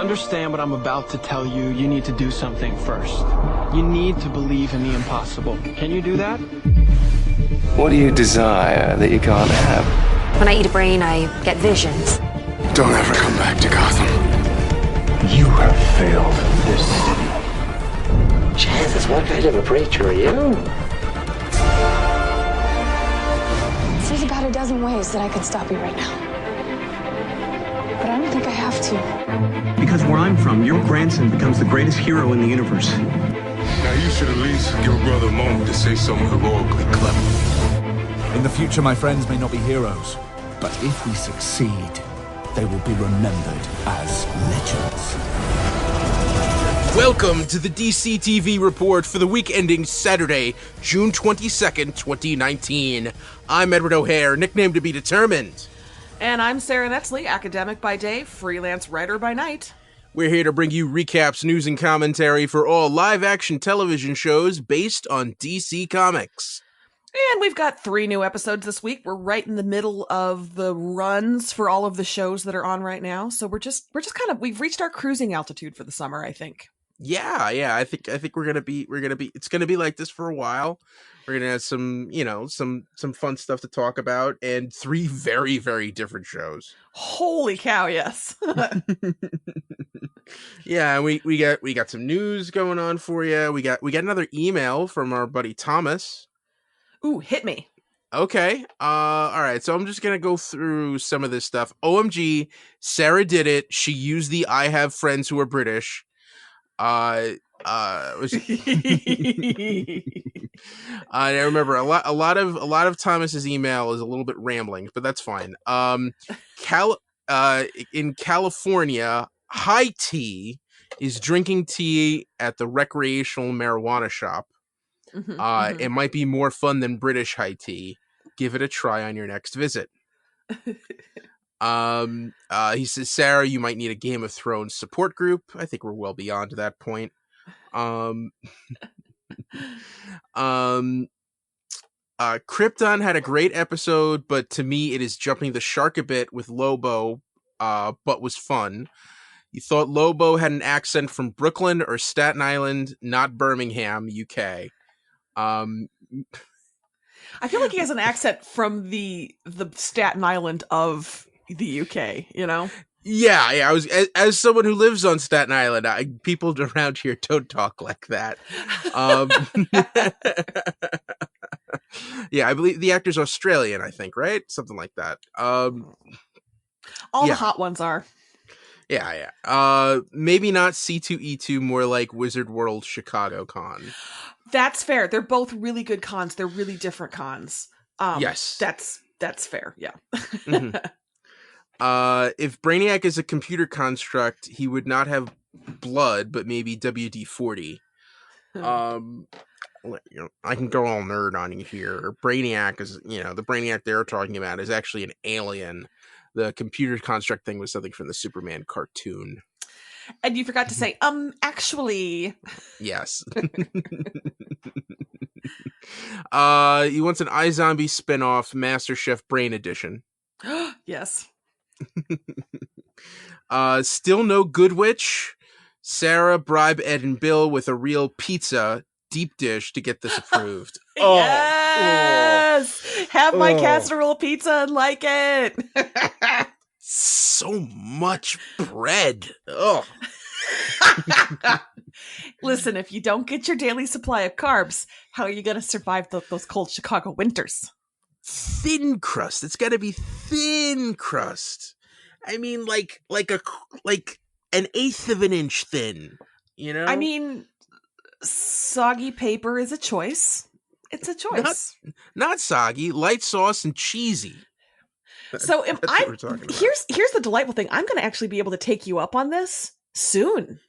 understand what I'm about to tell you, you need to do something first. You need to believe in the impossible. Can you do that? What do you desire that you can't have? When I eat a brain, I get visions. Don't ever come back to Gotham. You have failed this city. Jesus, what kind of a preacher are you? There's about a dozen ways that I could stop you right now. But I don't think I have to. Because where I'm from, your grandson becomes the greatest hero in the universe. Now you should at least give a brother a moment to say something heroically clever. In the future, my friends may not be heroes, but if we succeed, they will be remembered as legends. Welcome to the DC TV report for the week ending Saturday, June 22nd, 2019. I'm Edward O'Hare, nickname to be determined. And I'm Sara, academic by day, freelance writer by night. We're here to bring you recaps, news, and commentary for all live-action television shows based on DC Comics. And we've got 3 new episodes this week. We're right in the middle of the runs for all of the shows that are on right now. So we're just we've reached our cruising altitude for the summer, I think. Yeah. I think we're gonna be. It's gonna be like this for a while. We're gonna have some fun stuff to talk about, and 3 very, very different shows. Holy cow! Yes. Yeah, we got some news going on for you. We got another email from our buddy Thomas. Ooh, hit me. Okay. All right. So I'm just gonna go through some of this stuff. OMG, Sara did it. She used the "I have friends who are British." I remember a lot of Thomas's email is a little bit rambling, but that's fine. In California, High Tea is drinking tea at the recreational marijuana shop. It might be more fun than British high tea. Give it a try on your next visit. He says, Sara, you might need a Game of Thrones support group. I think we're well beyond that point. Krypton had a great episode, but to me, it is jumping the shark a bit with Lobo, but was fun. You thought Lobo had an accent from Brooklyn or Staten Island, not Birmingham, UK. I feel like he has an accent from the Staten Island of the UK, you know? Yeah. I was as someone who lives on Staten Island, people around here don't talk like that. Yeah, I believe the actor's Australian, I think, right? Something like that. All the hot ones are. Yeah. Maybe not C2E2, more like Wizard World Chicago Con. That's fair. They're both really good cons. They're really different cons. Yes. That's fair. Yeah. Mm-hmm. If Brainiac is a computer construct, he would not have blood, but maybe WD-40. I can go all nerd on you here. Brainiac is, the Brainiac they're talking about is actually an alien. The computer construct thing was something from the Superman cartoon. And you forgot to say, actually. Yes. He wants an iZombie spinoff, MasterChef Brain Edition. Yes. Still no Good Witch. Sara, bribe Ed and Bill with a real pizza deep dish to get this approved. Yes! Have my casserole pizza and like it. So much bread. Oh. Listen, if you don't get your daily supply of carbs, how are you going to survive those cold Chicago winters? Thin crust. It's got to be thin crust. I mean, like an eighth of an inch thin. You know. I mean, soggy paper is a choice. It's a choice. Not soggy. Light sauce and cheesy. So here's the delightful thing. I'm going to actually be able to take you up on this soon,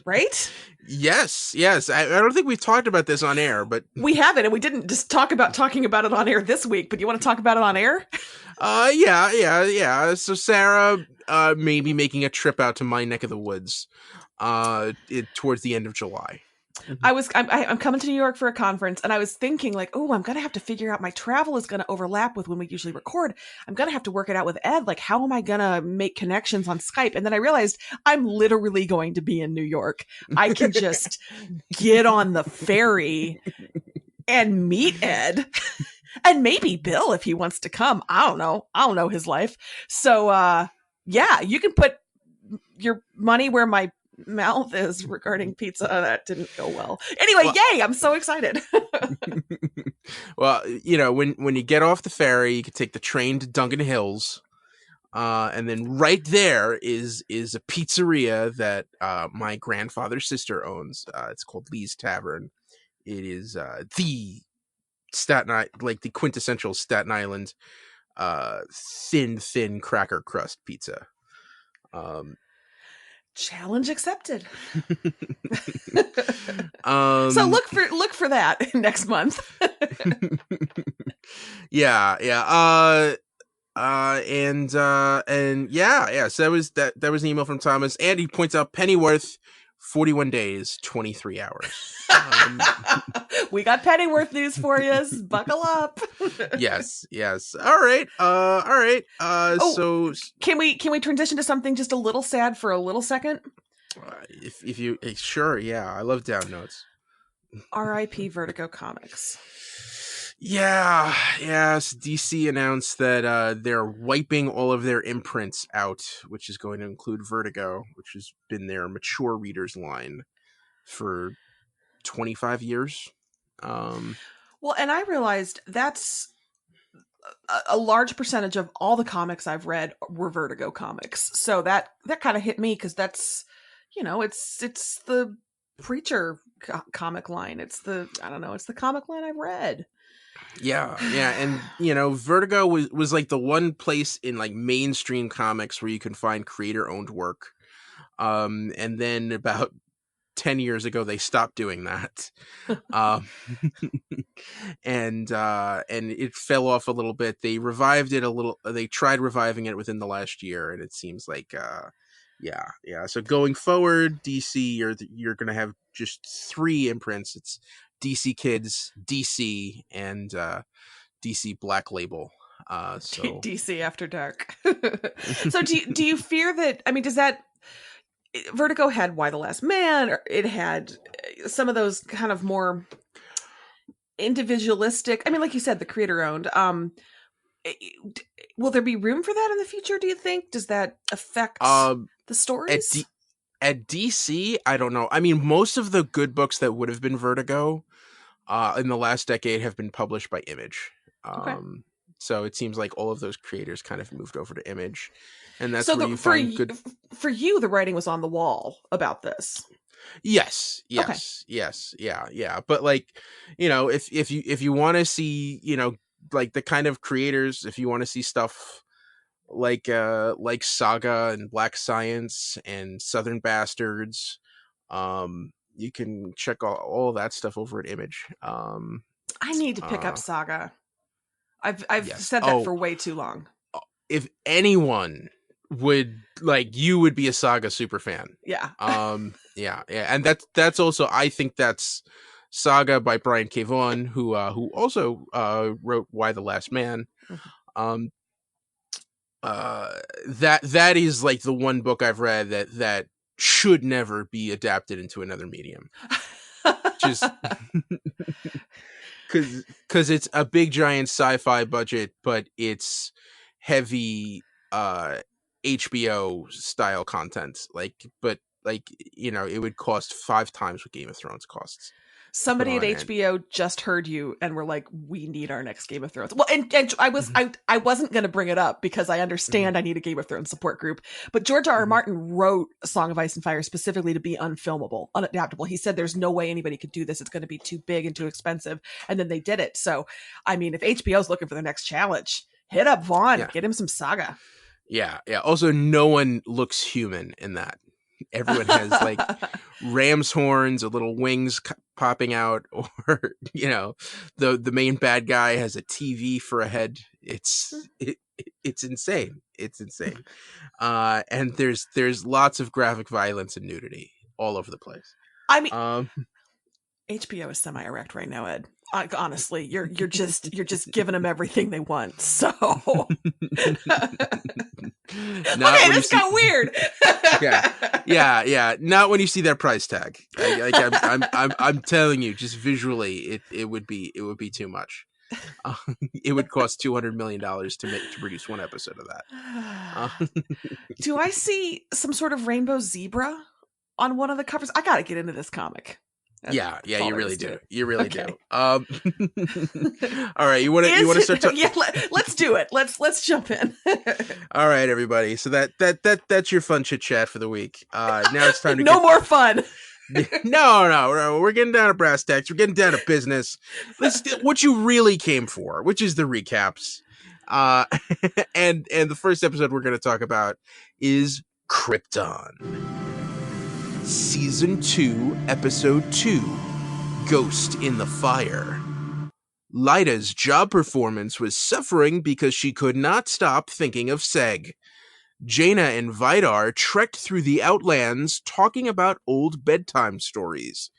right? Yes. I don't think we've talked about this on air, but we haven't, and we didn't just talking about it on air this week. But you want to talk about it on air? Yeah. So Sara, may be making a trip out to my neck of the woods, towards the end of July. I'm coming to New York for a conference, and I was thinking like, oh, I'm gonna have to figure out my travel is gonna overlap with when we usually record. I'm gonna have to work it out with Ed. Like, how am I gonna make connections on Skype? And then I realized I'm literally going to be in New York. I can just get on the ferry and meet Ed. And maybe Bill if he wants to come. I don't know his life. So yeah, you can put your money where my mouth is regarding pizza. That didn't go well. Anyway, yay, I'm so excited. Well, when you get off the ferry, you can take the train to Duncan Hills. And then right there is a pizzeria that my grandfather's sister owns. It's called Lee's Tavern. It is the Staten Island, like the quintessential Staten Island thin cracker crust pizza. Challenge accepted. So look for that next month. Yeah. And yeah. So that was an email from Thomas, and he points out Pennyworth, 41 days, 23 hours. We got Pennyworth news for you. Buckle up. Yes. All right. So can we transition to something just a little sad for a little second? If you sure, yeah, I love down notes. R.I.P. Vertigo Comics. Yeah, yes. DC announced that they're wiping all of their imprints out, which is going to include Vertigo, which has been their mature readers line for 25 years. Well, and I realized that's a large percentage of all the comics I've read were Vertigo comics. So that kind of hit me because that's, it's the Preacher comic line. It's the comic line I've read. Yeah, and Vertigo was like the one place in like mainstream comics where you can find creator-owned work. And then about 10 years ago they stopped doing that. And it fell off a little bit. They revived it a little. They tried reviving it within the last year, and it seems like yeah. So going forward, DC, you're going to have just 3 imprints. It's DC Kids, DC, and DC Black Label. So DC After Dark. So do you fear that? I mean, does that Vertigo had Y the Last Man, or it had some of those kind of more individualistic? I mean, like you said, the creator owned. Will there be room for that in the future? Do you think? Does that affect the stories? At DC, I don't know. I mean, most of the good books that would have been Vertigo in the last decade have been published by Image. Okay. So it seems like all of those creators kind of moved over to Image, and that's where you find good. For you, the writing was on the wall about this. Yes, Okay. yes, yeah. But like, if you want to see, like the kind of creators, if you want to see stuff like Saga and Black Science and Southern Bastards, you can check all that stuff over at Image. I need to pick up Saga. I've Yes. said that for way too long. If anyone would you would be a Saga super fan. Yeah. Yeah. And that's also, I think that's Saga by Brian K. Vaughan, who also wrote Y the Last Man. Mm-hmm. That is like the one book I've read that should never be adapted into another medium. Just because it's a big giant sci-fi budget, but it's heavy HBO style content. It would cost 5 times what Game of Thrones costs. Somebody at HBO just heard you and were like, "We need our next Game of Thrones." Well, and I wasn't going to bring it up because I understand I need a Game of Thrones support group. But George R. R. Martin wrote A Song of Ice and Fire specifically to be unfilmable, unadaptable. He said there's no way anybody could do this. It's going to be too big and too expensive. And then they did it. So, I mean, if HBO's looking for the next challenge, hit up Vaughn, get him some Saga. Yeah. Also, no one looks human in that. Everyone has like ram's horns or little wings popping out, or the main bad guy has a TV for a head. It's insane. It's insane. And there's lots of graphic violence and nudity all over the place. I mean, HBO is semi-erect right now, Ed. Honestly, you're just giving them everything they want. So, okay, this got weird. yeah. Not when you see that price tag. I'm telling you, just visually, it would be too much. It would cost $200 million to produce one episode of that. Do I see some sort of rainbow zebra on one of the covers? I got to get into this comic. Yeah, you really do. You really do. All right, you want to start talking? Yeah, let's do it. Let's jump in. All right, everybody. So that's your fun chit chat for the week. Now it's time to more fun. No, we're getting down to brass tacks. We're getting down to business. Let's do what you really came for, which is the recaps. And the first episode we're going to talk about is Krypton. Season 2, Episode 2, Ghost in the Fire. Lyda's job performance was suffering because she could not stop thinking of Seg. Jaina and Vidar trekked through the Outlands talking about old bedtime stories.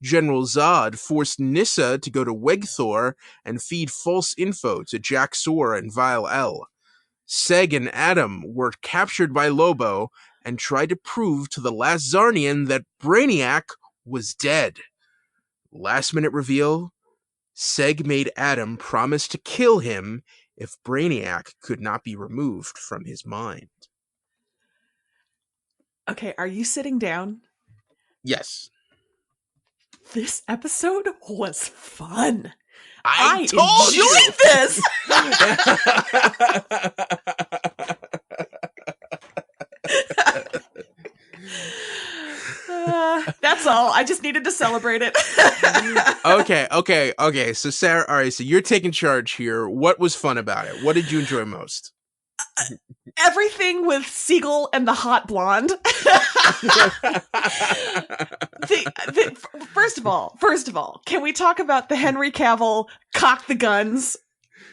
General Zod forced Nyssa to go to Wegthor and feed false info to Jack Sor and Vile L. Seg and Adam were captured by Lobo and tried to prove to the last Zarnian that Brainiac was dead. Last minute reveal, Seg made Adam promise to kill him if Brainiac could not be removed from his mind. Okay, are you sitting down? Yes. This episode was fun. I told enjoyed this. That's all. I just needed to celebrate it. Okay. So Sarah, all right. So you're taking charge here. What was fun about it? What did you enjoy most? Everything with Siegel and the hot blonde. First of all, can we talk about the Henry Cavill cock the guns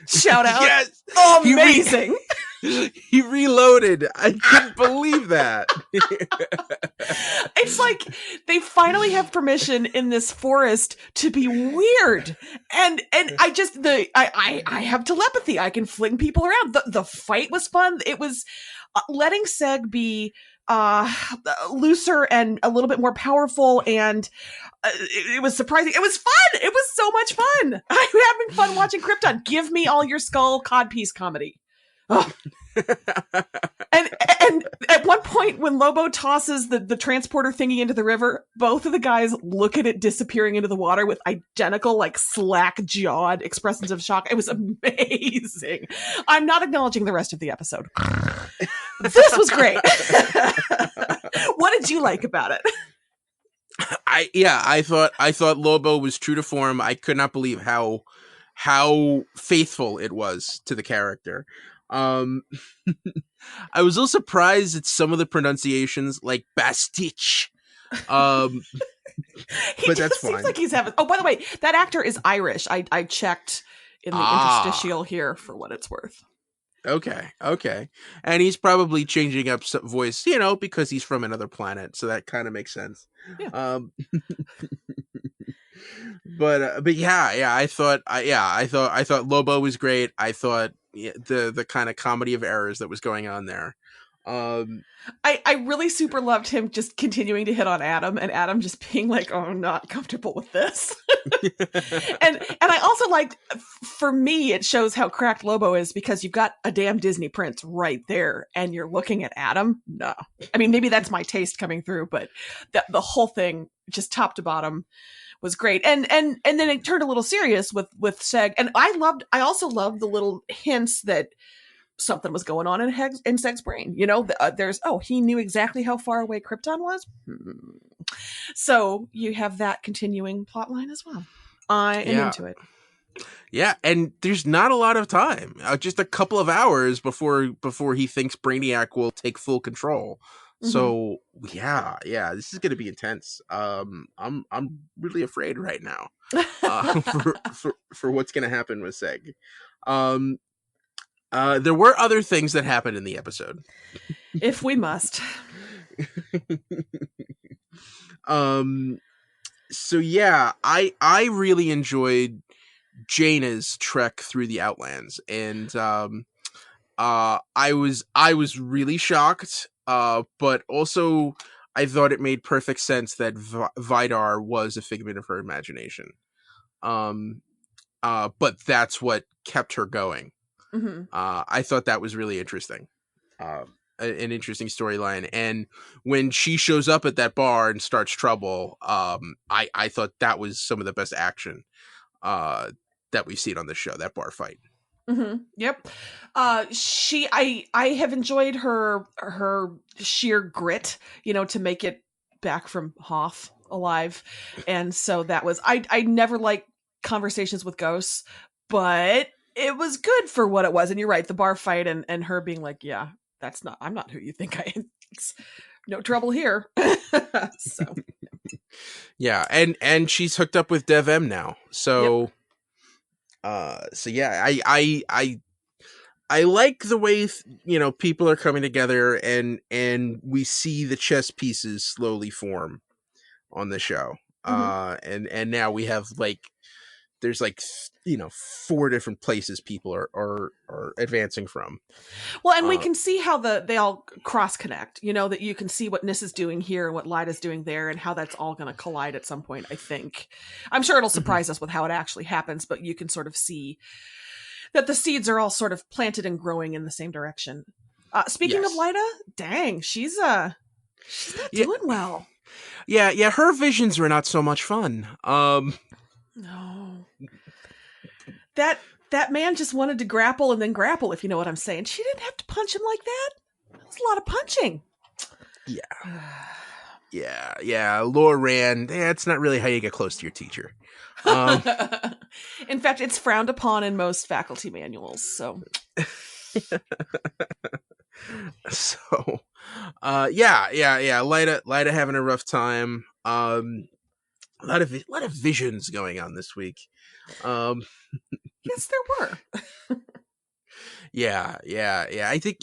shout out? Yes, amazing. He reloaded. I couldn't believe that. It's like they finally have permission in this forest to be weird, and I have telepathy. I can fling people around. The fight was fun. It was letting Seg be looser and a little bit more powerful, and it was surprising. It was fun. It was so much fun. I'm having fun watching Krypton. Give me all your skull codpiece comedy. Oh. and at one point when Lobo tosses the transporter thingy into the river, both of the guys look at it disappearing into the water with identical, like, slack-jawed expressions of shock. It was amazing. I'm not acknowledging the rest of the episode. This was great. What did you like about it? I thought Lobo was true to form. I could not believe how faithful it was to the character. I was a little surprised at some of the pronunciations, like Bastich. But that's fine. Seems like he's having. Oh, by the way, that actor is Irish. I checked in the interstitial here for what it's worth. Okay, and he's probably changing up some voice, because he's from another planet, so that kind of makes sense. Yeah. But yeah, I thought Lobo was great. I thought the kind of comedy of errors that was going on there. I really super loved him just continuing to hit on Adam, and Adam just being like, "Oh, I'm not comfortable with this." and I also liked, for me, it shows how cracked Lobo is, because you've got a damn Disney prince right there, and you're looking at Adam. No, I mean, maybe that's my taste coming through, but the whole thing, just top to bottom, was great. And then it turned a little serious with Seg, and I also loved the little hints that something was going on in Seg's brain. He knew exactly how far away Krypton was. So you have that continuing plot line as well. I am into it. Yeah, and there's not a lot of time. Just a couple of hours before he thinks Brainiac will take full control. Mm-hmm. So yeah, this is going to be intense. I'm really afraid right now for what's going to happen with Seg. There were other things that happened in the episode. If we must. So yeah, I really enjoyed Jaina's trek through the Outlands, and I was really shocked, but also I thought it made perfect sense that Vidar was a figment of her imagination. But that's what kept her going. Mm-hmm. I thought that was really interesting. An interesting storyline. And when she shows up at that bar and starts trouble, I thought that was some of the best action that we've seen on the show, that bar fight. Mm-hmm. Yep. I have enjoyed her sheer grit, to make it back from Hoth alive. And so that was, I never liked conversations with ghosts, but it was good for what it was. And you're right, the bar fight and her being like, yeah, I'm not who you think I am. It's no trouble here. So yeah, and she's hooked up with Dev M now. So so yeah, I like the way people are coming together and we see the chess pieces slowly form on the show. Mm-hmm. And now we have there's 4 different places people are advancing from. Well, and we can see how they all cross connect, that you can see what Nis is doing here and what Lyda's doing there and how that's all going to collide at some point, I think. I'm sure it'll surprise us with how it actually happens, but you can sort of see that the seeds are all sort of planted and growing in the same direction. Speaking of Lyda, dang, she's not doing well. Yeah, her visions were not so much fun. No. That man just wanted to grapple and then grapple, if you know what I'm saying. She didn't have to punch him like that. That was a lot of punching. Yeah. Laura Rand, it's not really how you get close to your teacher. In fact, it's frowned upon in most faculty manuals, so. So, yeah. Lyda having a rough time. A lot of visions going on this week. Yes, there were. Yeah. I think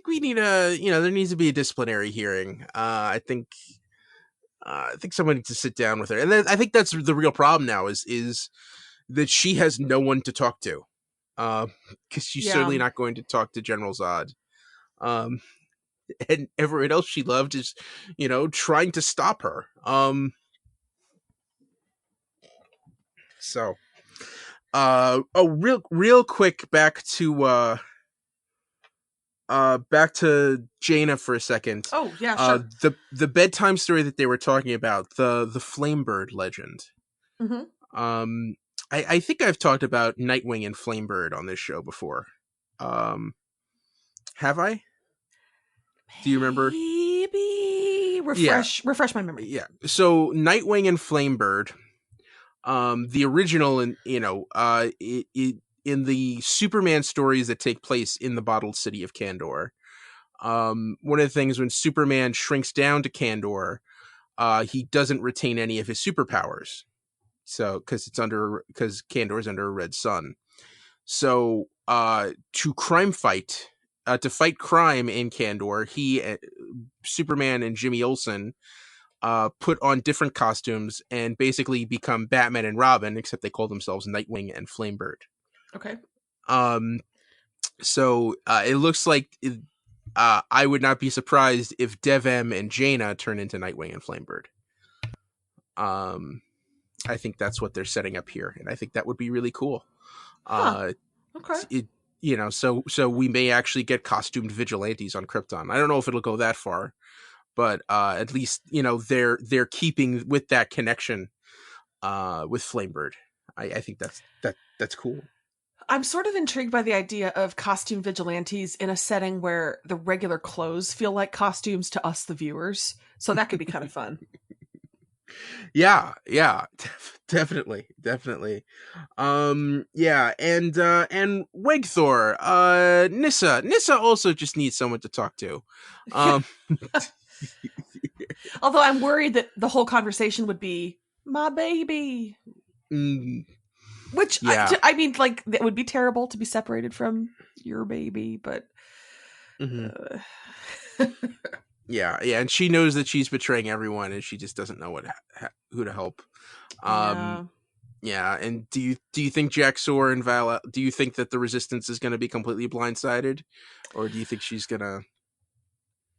we need there needs to be a disciplinary hearing. I think someone needs to sit down with her, and I think that's the real problem now is that she has no one to talk to, because she's certainly not going to talk to General Zod, and everyone else she loved is trying to stop her. So. Real quick back to Jaina for a second. Oh yeah, sure. The bedtime story that they were talking about, the Flamebird legend. Mm-hmm. I think I've talked about Nightwing and Flamebird on this show before. Have I? Do you remember? Maybe refresh my memory. Yeah. So Nightwing and Flamebird. The original, in the Superman stories that take place in the bottled city of Kandor, one of the things when Superman shrinks down to Kandor, he doesn't retain any of his superpowers. So, because Kandor is under a red sun. So, to fight crime in Kandor, Superman and Jimmy Olsen put on different costumes and basically become Batman and Robin, except they call themselves Nightwing and Flamebird. Okay. So it looks like I would not be surprised if Dev M and Jaina turn into Nightwing and Flamebird. I think that's what they're setting up here, and I think that would be really cool. Okay. So we may actually get costumed vigilantes on Krypton. I don't know if it'll go that far. But at least they're keeping with that connection with Flamebird. I think that's cool. I'm sort of intrigued by the idea of costume vigilantes in a setting where the regular clothes feel like costumes to us, the viewers. So that could be kind of fun. Yeah, definitely. Yeah, and Wegthor, Nissa also just needs someone to talk to. Although I'm worried that the whole conversation would be my baby, which I mean, that would be terrible to be separated from your baby, but Yeah, and she knows that she's betraying everyone, and she just doesn't know who to help. Yeah, and do you think Jack Sore and Val? Do you think that the Resistance is going to be completely blindsided, or do you think she's gonna?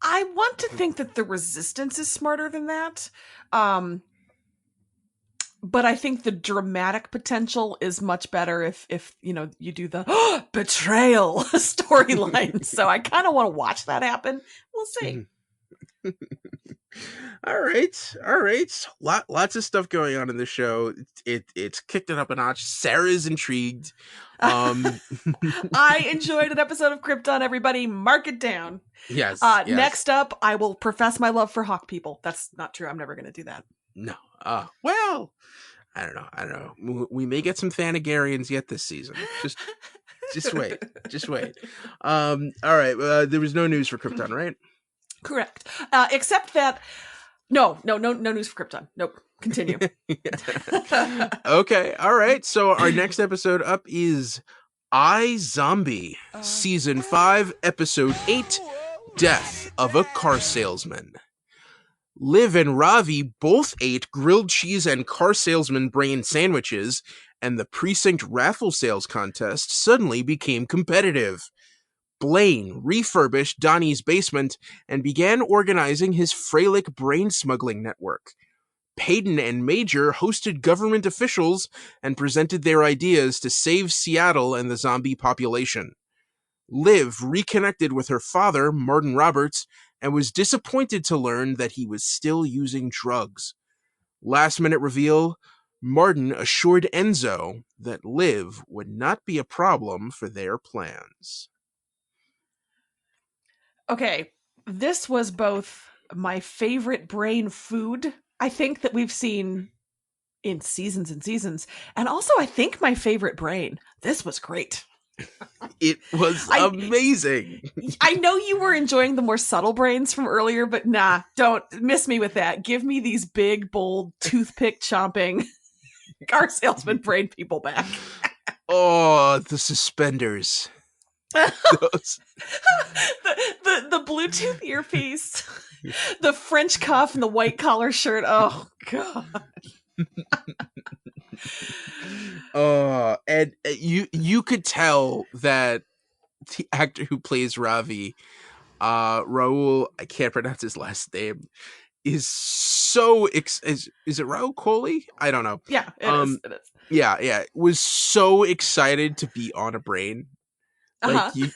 I want to think that the Resistance is smarter than that. But I think the dramatic potential is much better if you do the betrayal storyline. So I kind of want to watch that happen. We'll see. All right. Lots of stuff going on in the show. It's kicked it up a notch. Sarah's intrigued. I enjoyed an episode of Krypton. Everybody, mark it down. Yes. Next up, I will profess my love for Hawk people. That's not true. I'm never going to do that. No. Well, I don't know. We may get some Thanagarians yet this season. Just wait. All right. There was no news for Krypton, right? Correct. Except that no news for Krypton. Nope. Continue. Okay. All right. So our next episode up is iZombie, Season 5, Episode 8, Death of a Car Salesman. Liv and Ravi both ate grilled cheese and car salesman brain sandwiches, and the precinct raffle sales contest suddenly became competitive. Blaine refurbished Donnie's basement and began organizing his Freilich brain smuggling network. Payton and Major hosted government officials and presented their ideas to save Seattle and the zombie population. Liv reconnected with her father, Martin Roberts, and was disappointed to learn that he was still using drugs. Last-minute reveal, Martin assured Enzo that Liv would not be a problem for their plans. Okay, this was both my favorite brain food, I think, that we've seen in seasons and seasons, and also I think my favorite brain. This was great. It was amazing. I know you were enjoying the more subtle brains from earlier, but nah, don't miss me with that. Give me these big, bold, toothpick chomping car salesman brain people back. Oh, the suspenders. the Bluetooth earpiece, the French cuff, and the white collar shirt. Oh god. And you could tell that the actor who plays Ravi, Raul, I can't pronounce his last name, is so is it Raul Coley? I don't know. Yeah, it is. Yeah, was so excited to be on a brain. Like you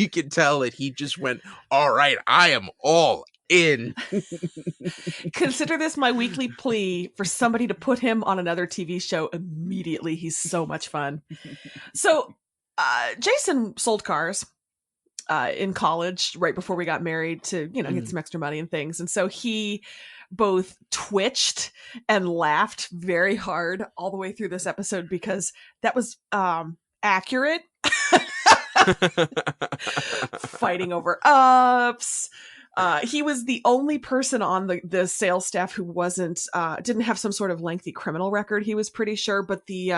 can tell that he just went, all right, I am all in. Consider this my weekly plea for somebody to put him on another TV show immediately. He's so much fun. So Jason sold cars in college right before we got married to, get some extra money and things. And so he both twitched and laughed very hard all the way through this episode because that was accurate. Fighting over ups. He was the only person on the sales staff who didn't have some sort of lengthy criminal record. He was pretty sure, but the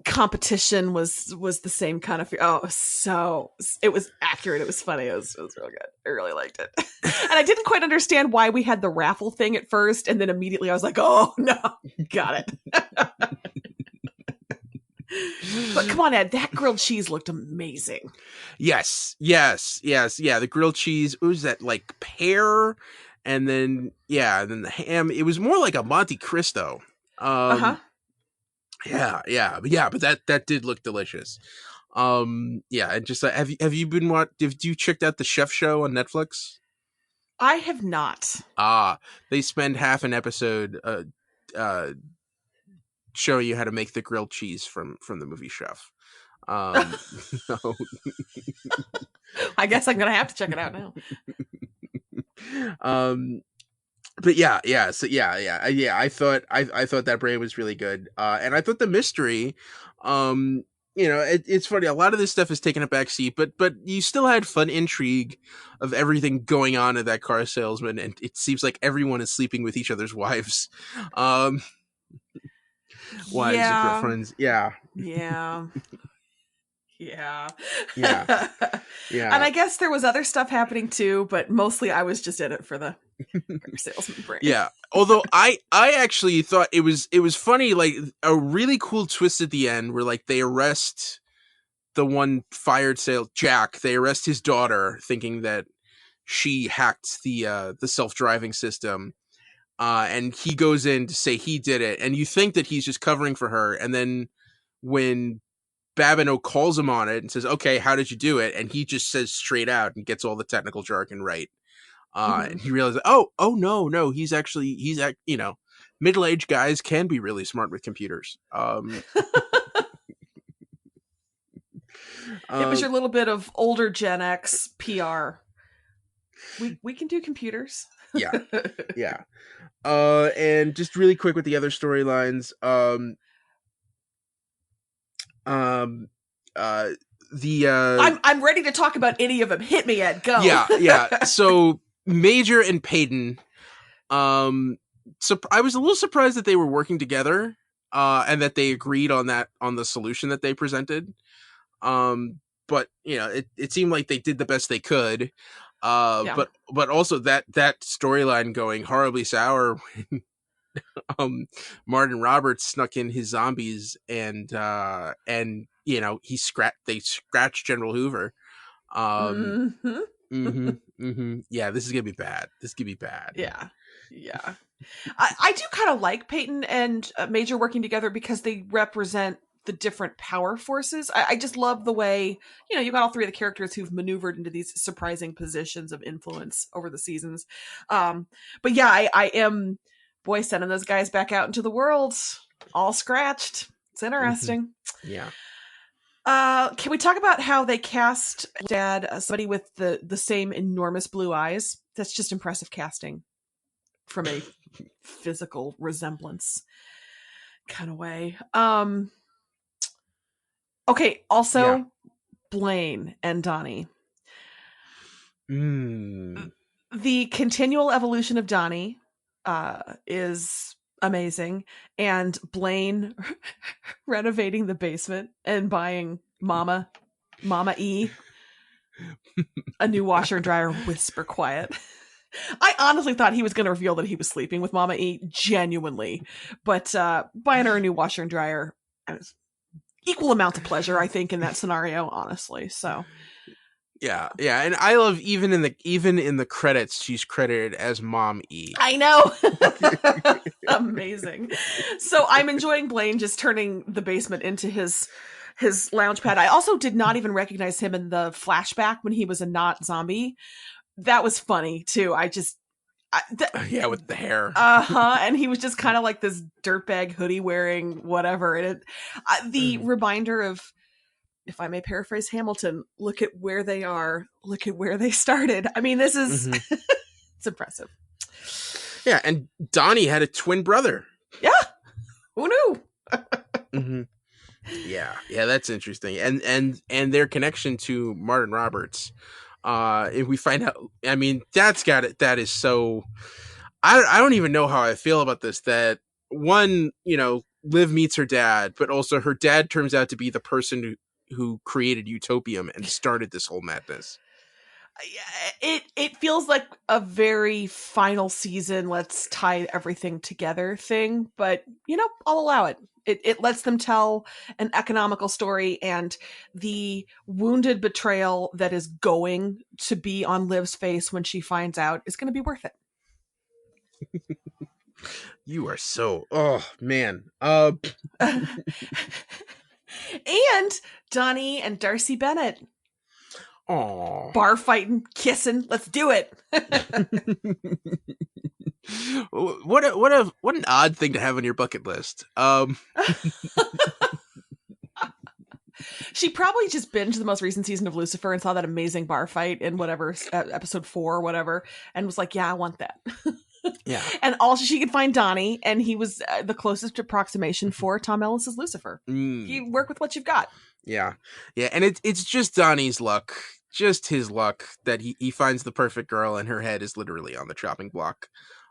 competition was the same kind of. So it was accurate. It was funny. It was real good. I really liked it, and I didn't quite understand why we had the raffle thing at first, and then immediately I was like, "Oh no, got it." But come on, Ed, that grilled cheese looked amazing. Yes. Yeah, the grilled cheese, what was that, like pear? And then the ham. It was more like a Monte Cristo. Yeah, but that did look delicious. And just have you checked out the Chef Show on Netflix? I have not. They spend half an episode showing you how to make the grilled cheese from the movie Chef. So. I guess I'm gonna have to check it out now. But I thought that brain was really good, and I thought the mystery, it's funny. A lot of this stuff is taking a back seat, but you still had fun intrigue of everything going on at that car salesman, and it seems like everyone is sleeping with each other's wives. Wives and girlfriends. Yeah. Yeah. Yeah. Yeah. And I guess there was other stuff happening too, but mostly I was just in it for the salesman brain. Yeah. Although I actually thought it was funny, like a really cool twist at the end where like they arrest the one fired Jack. They arrest his daughter thinking that she hacked the self-driving system. And he goes in to say he did it, and you think that he's just covering for her, and then when Babineau calls him on it and says, "Okay, how did you do it?" and he just says straight out and gets all the technical jargon right. And he realizes, oh no, he's middle-aged guys can be really smart with computers. It was your little bit of older Gen X PR. We can do computers. Yeah. Yeah. And just really quick with the other storylines. I'm ready to talk about any of them. Hit me, Ed. Go. Yeah. So Major and Peyton. So I was a little surprised that they were working together, and that they agreed on the solution that they presented. But it seemed like they did the best they could. But also that storyline going horribly sour when Martin Roberts snuck in his zombies and they scratched General Hoover. Yeah, this is gonna be bad. Yeah. I do kind of like Peyton and Major working together because they represent the different power forces. I just love the way, you've got all three of the characters who've maneuvered into these surprising positions of influence over the seasons. But yeah, I am, sending those guys back out into the world all scratched. It's interesting. Yeah. Can we talk about how they cast Dad, somebody with the same enormous blue eyes? That's just impressive casting from a physical resemblance kind of way. Okay, also Blaine and Donnie. The continual evolution of Donnie is amazing, and Blaine renovating the basement and buying Mama E a new washer and dryer, whisper quiet. I honestly thought he was going to reveal that he was sleeping with Mama E, genuinely, but buying her a new washer and dryer, equal amount of pleasure, I think, in that scenario, honestly. So yeah, and I love even in the credits, she's credited as Mom E. I know. Amazing. So I'm enjoying Blaine just turning the basement into his lounge pad. I also did not even recognize him in the flashback when he was a not zombie. That was funny too. Yeah, with the hair. And he was just kind of like this dirtbag hoodie wearing whatever. And the reminder of, if I may paraphrase Hamilton, look at where they are, look at where they started. I mean, this is it's impressive. Yeah, and Donnie had a twin brother. Yeah, who knew? Yeah, that's interesting. And their connection to Martin Roberts. If we find out, I mean, that's got it. That is so. I don't even know how I feel about this. That one, Liv meets her dad, but also her dad turns out to be the person who created Utopium and started this whole madness. It feels like a very final season, let's tie everything together thing, but I'll allow it. It lets them tell an economical story, and the wounded betrayal that is going to be on Liv's face when she finds out is going to be worth it. You are so, oh man. And Donnie and Darcy Bennett. Aww. Bar fighting, kissing. Let's do it. What an odd thing to have on your bucket list. She probably just binged the most recent season of Lucifer and saw that amazing bar fight in whatever episode 4 or whatever, and was like, "Yeah, I want that." Yeah. And also, she could find Donnie, and he was the closest approximation for Tom Ellis's Lucifer. You work with what you've got. Yeah, and it's just Donnie's luck. Just his luck that he finds the perfect girl and her head is literally on the chopping block.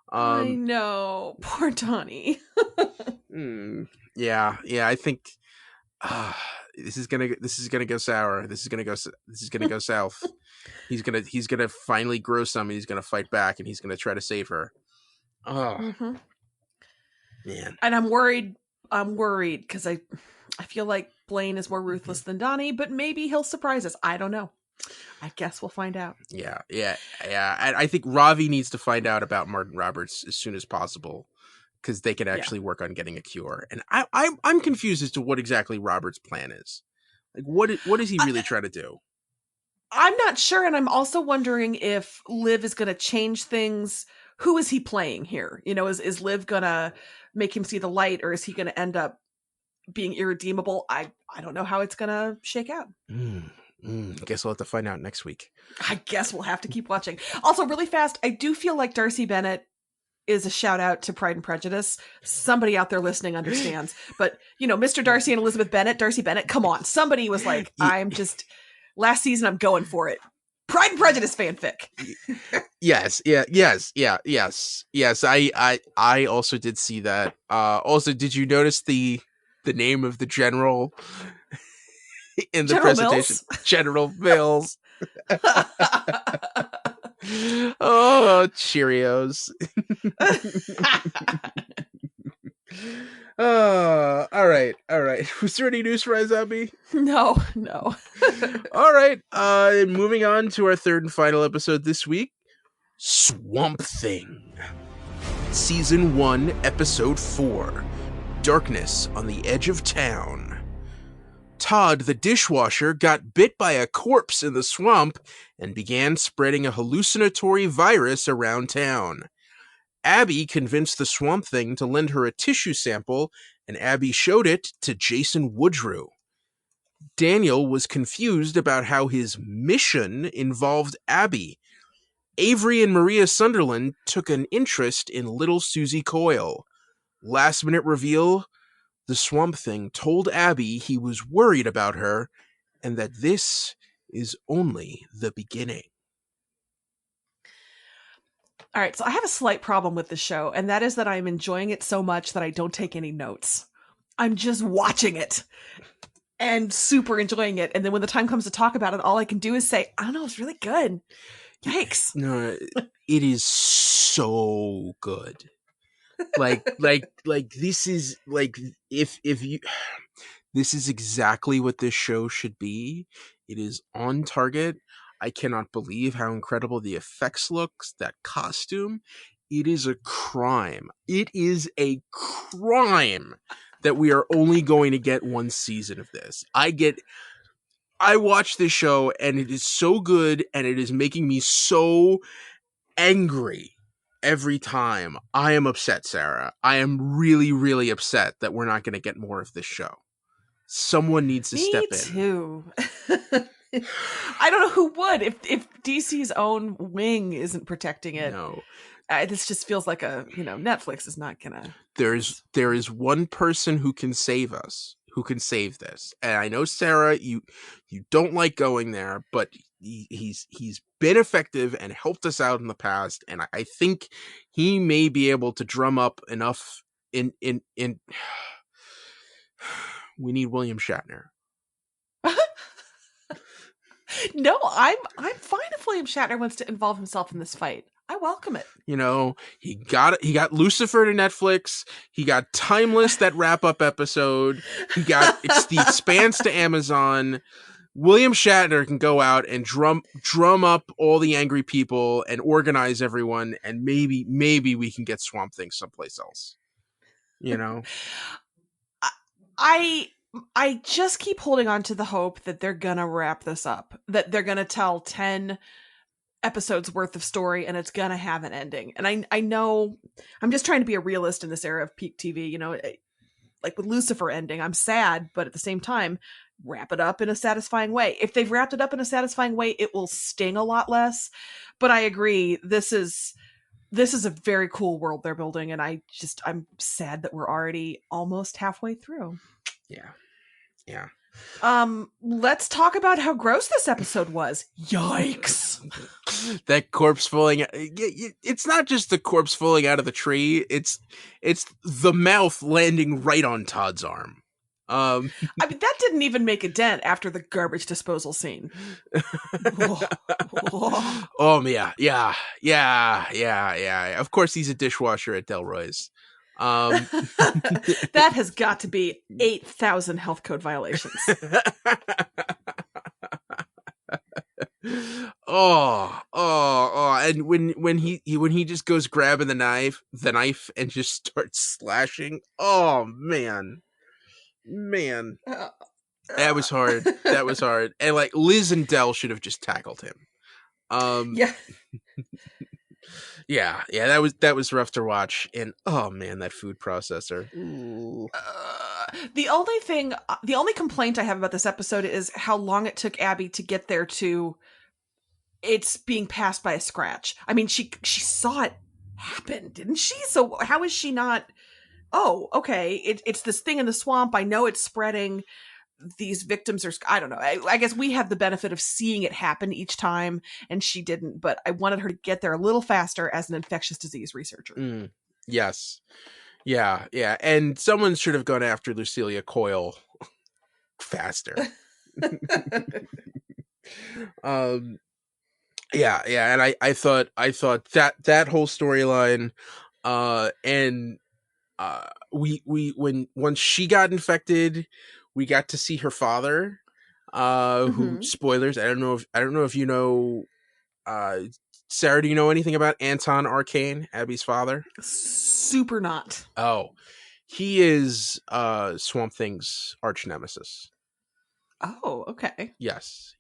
I know. Poor Donnie. Yeah, I think this is gonna go sour. This is gonna go south. He's gonna finally grow some, and he's gonna fight back, and he's gonna try to save her. Oh, man. And I'm worried because I feel like Blaine is more ruthless than Donnie, but maybe he'll surprise us. I don't know. I guess we'll find out. Yeah. And I think Ravi needs to find out about Martin Roberts as soon as possible, because they can actually work on getting a cure. And I'm confused as to what exactly Roberts' plan is. Like, what is he really trying to do? I'm not sure, and I'm also wondering if Liv is going to change things. Who is he playing here? You know, is Liv going to make him see the light, or is he going to end up being irredeemable? I don't know how it's going to shake out. Guess we'll have to find out next week. I guess we'll have to keep watching. Also, really fast, I do feel like Darcy Bennett is a shout out to Pride and Prejudice. Somebody out there listening understands. But, you know, Mr. Darcy and Elizabeth Bennett, Darcy Bennett, come on. Somebody was like, last season I'm going for it. Pride and Prejudice fanfic. Yes. I also did see that. Also, did you notice the name of the general in the General presentation? Mills? General Mills. Oh, Cheerios. All right. Was there any news for iZombie? No. All right. Moving on to our third and final episode this week, Swamp Thing. Season 1, Episode 4, Darkness on the Edge of Town. Todd, the dishwasher, got bit by a corpse in the swamp and began spreading a hallucinatory virus around town. Abby convinced the Swamp Thing to lend her a tissue sample, and Abby showed it to Jason Woodrue. Daniel was confused about how his mission involved Abby. Avery and Maria Sunderland took an interest in little Susie Coyle. Last minute reveal, the Swamp Thing told Abby he was worried about her and that this is only the beginning. All right, so I have a slight problem with this show, and that is that I'm enjoying it so much that I don't take any notes. I'm just watching it and super enjoying it. And then when the time comes to talk about it, all I can do is say, I don't know, it's really good. Yikes. No, it is so good. Like this is like, if you, this is exactly what this show should be. It is on target. I cannot believe how incredible the effects looks, that costume. It is a crime. It is a crime that we are only going to get one season of this. I watch this show and it is so good, and it is making me so angry every time. I am upset, Sarah. I am really, really upset that we're not going to get more of this show. Someone needs to step in. Me too. I don't know who would if DC's own wing isn't protecting it. No. This just feels like Netflix is not gonna. There is one person who can save us, who can save this, and I know, Sarah, you don't like going there, but he's been effective and helped us out in the past, and I think he may be able to drum up enough in. We need William Shatner. No, I'm fine if William Shatner wants to involve himself in this fight. I welcome it. You know, he got Lucifer to Netflix. He got Timeless, that wrap-up episode. He got The Expanse to Amazon. William Shatner can go out and drum up all the angry people and organize everyone, and maybe we can get Swamp Thing someplace else. You know? I just keep holding on to the hope that they're gonna wrap this up, that they're gonna tell 10 episodes worth of story and it's gonna have an ending. And I know I'm just trying to be a realist in this era of peak TV, you know, like with Lucifer ending, I'm sad, but at the same time, wrap it up in a satisfying way. If they've wrapped it up in a satisfying way, it will sting a lot less. But I agree, this is a very cool world they're building, and I'm sad that we're already almost halfway through. Yeah. Let's talk about how gross this episode was. Yikes. That corpse falling. It's not just the corpse falling out of the tree. It's the mouth landing right on Todd's arm. Um, I mean, that didn't even make a dent after the garbage disposal scene. Oh yeah. Of course, he's a dishwasher at Delroy's. That has got to be 8,000 health code violations. And when he just goes grabbing the knife and just starts slashing. Oh man. That was hard. And like Liz and Del should have just tackled him. Yeah. Yeah, that was rough to watch. And oh man, that food processor. The only complaint I have about this episode is how long it took Abby to get there to it's being passed by a scratch. I mean, she saw it happen, didn't she? So how is she not? Oh, okay. It's this thing in the swamp. I know it's spreading. These victims are, I don't know. I guess we have the benefit of seeing it happen each time, and she didn't. But I wanted her to get there a little faster as an infectious disease researcher. Yes. Yeah. And someone should have gone after Lucilia Coyle faster. Yeah. And I thought that whole storyline, once she got infected, we got to see her father, who, spoilers, I don't know if you know, Sarah, do you know anything about Anton Arcane, Abby's father? Super not. Oh, he is Swamp Thing's arch nemesis. Oh, okay. Yes.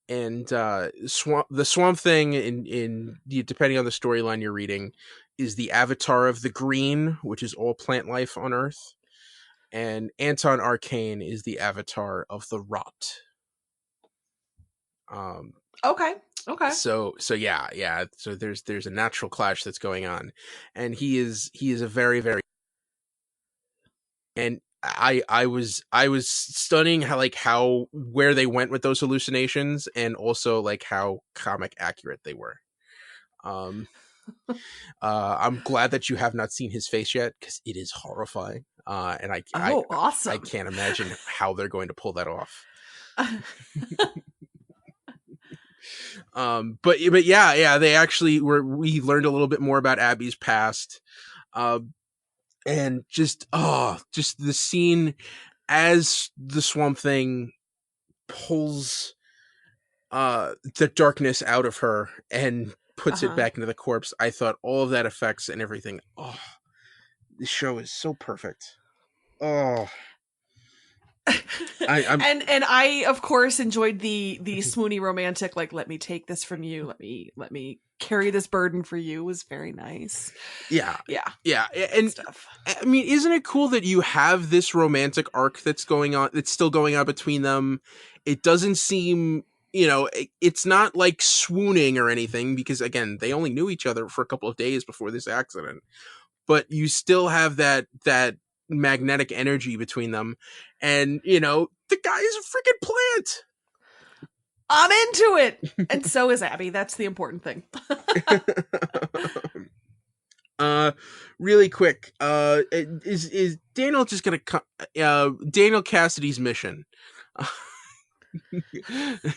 And the Swamp Thing, in depending on the storyline you're reading, is the avatar of the green, which is all plant life on Earth. And Anton Arcane is the avatar of the rot. Okay. So yeah. So there's a natural clash that's going on, and he is a very, very, and I was stunning how where they went with those hallucinations, and also like how comic accurate they were. I'm glad that you have not seen his face yet, because it is horrifying. And awesome. I can't imagine how they're going to pull that off. But they actually we learned a little bit more about Abby's past. And just the scene as the Swamp Thing pulls the darkness out of her and puts it back into the corpse. I thought all of that effects and everything. Oh, this show is so perfect. Oh, and I of course enjoyed the swoony romantic, like, let me take this from you, let me carry this burden for you, was very nice. Yeah. And stuff. I mean, isn't it cool that you have this romantic arc that's still going on between them? It doesn't seem, it's not like swooning or anything, because again, they only knew each other for a couple of days before this accident, but you still have that magnetic energy between them. And the guy is a freaking plant. I'm into it. And so is Abby. That's the important thing. Really quick, is Daniel just gonna Daniel Cassidy's mission?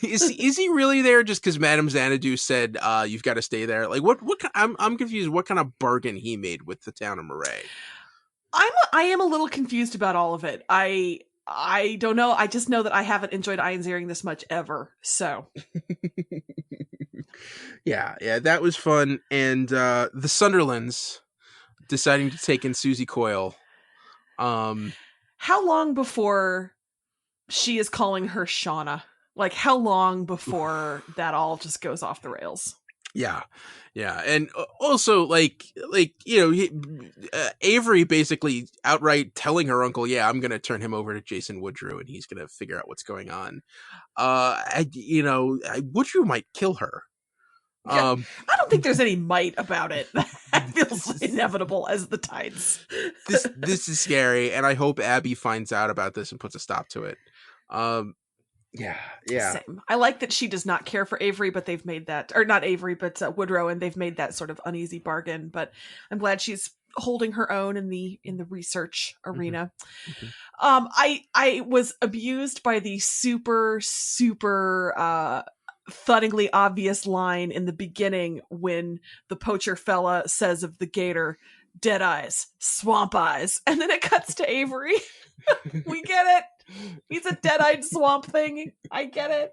Is he really there just because Madame Xanadu said you've got to stay there? Like what I'm confused what kind of bargain he made with the town of Murray. I am a little confused about all of it. I don't know. I just know that I haven't enjoyed Iron Ziering this much ever. So yeah, that was fun. And the Sunderlands deciding to take in Susie Coyle. How long before she is calling her Shauna? Like, how long before that all just goes off the rails? Yeah. And also Avery basically outright telling her uncle, yeah, I'm going to turn him over to Jason Woodrue and he's going to figure out what's going on. Woodrue might kill her. Yeah, I don't think there's any might about it. That feels inevitable as the tides. This is scary, and I hope Abby finds out about this and puts a stop to it. Yeah. Same. I like that she does not care for Avery, but they've made that, or not Avery, but Woodrow, and they've made that sort of uneasy bargain. But I'm glad she's holding her own in the research arena. Mhm. I was abused by the super thuddingly obvious line in the beginning when the poacher fella says of the gator, "Dead eyes, swamp eyes," and then it cuts to Avery. We get it. He's a dead-eyed swamp thing. I get it.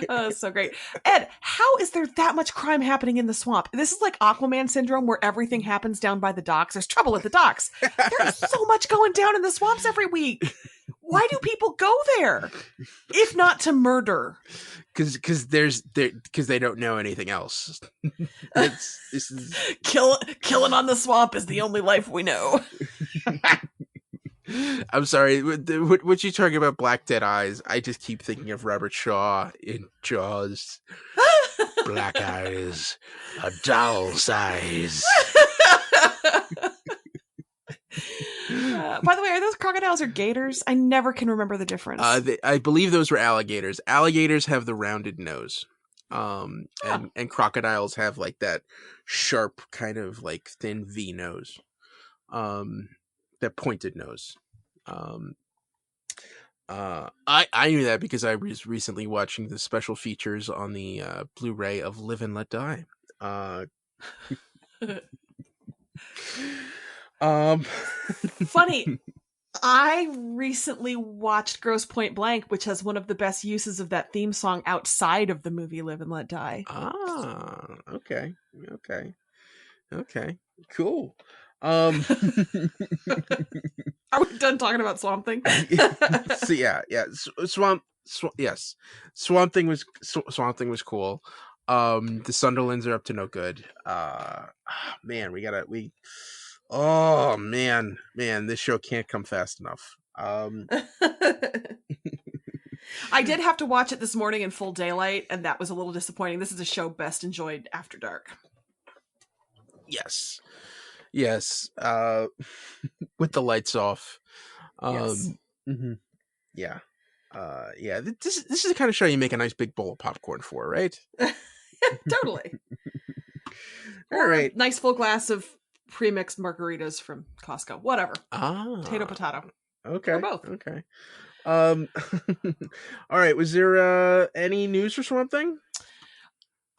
Oh, so great. Ed, how is there that much crime happening in the swamp? This is like Aquaman syndrome where everything happens down by the docks. There's trouble at the docks. There's so much going down in the swamps every week. Why do people go there? If not to murder. Because they don't know anything else. This is... Killing on the swamp is the only life we know. I'm sorry. What you talking about? Black Dead Eyes? I just keep thinking of Robert Shaw in Jaws. Black eyes, a doll's eyes. By the way, are those crocodiles or gators? I never can remember the difference. I believe those were alligators. Alligators have the rounded nose, and crocodiles have like that sharp kind of like thin V nose, that pointed nose. I knew that because I was recently watching the special features on the Blu-ray of Live and Let Die. Funny, I recently watched Grosse Point Blank, which has one of the best uses of that theme song outside of the movie Live and Let Die. Okay, cool. Are we done talking about Swamp Thing? So yeah, Swamp Thing was cool. The Sunderlands are up to no good. Man, this show can't come fast enough. I did have to watch it this morning in full daylight, and that was a little disappointing. This is a show best enjoyed after dark. Yes. With the lights off. Yes. Mm-hmm. Yeah. This is the kind of show you make a nice big bowl of popcorn for, right? Totally. All right. Nice full glass of pre-mixed margaritas from Costco. Whatever. Potato. Okay. Or both. Okay. All right. Was there any news for Swamp Thing?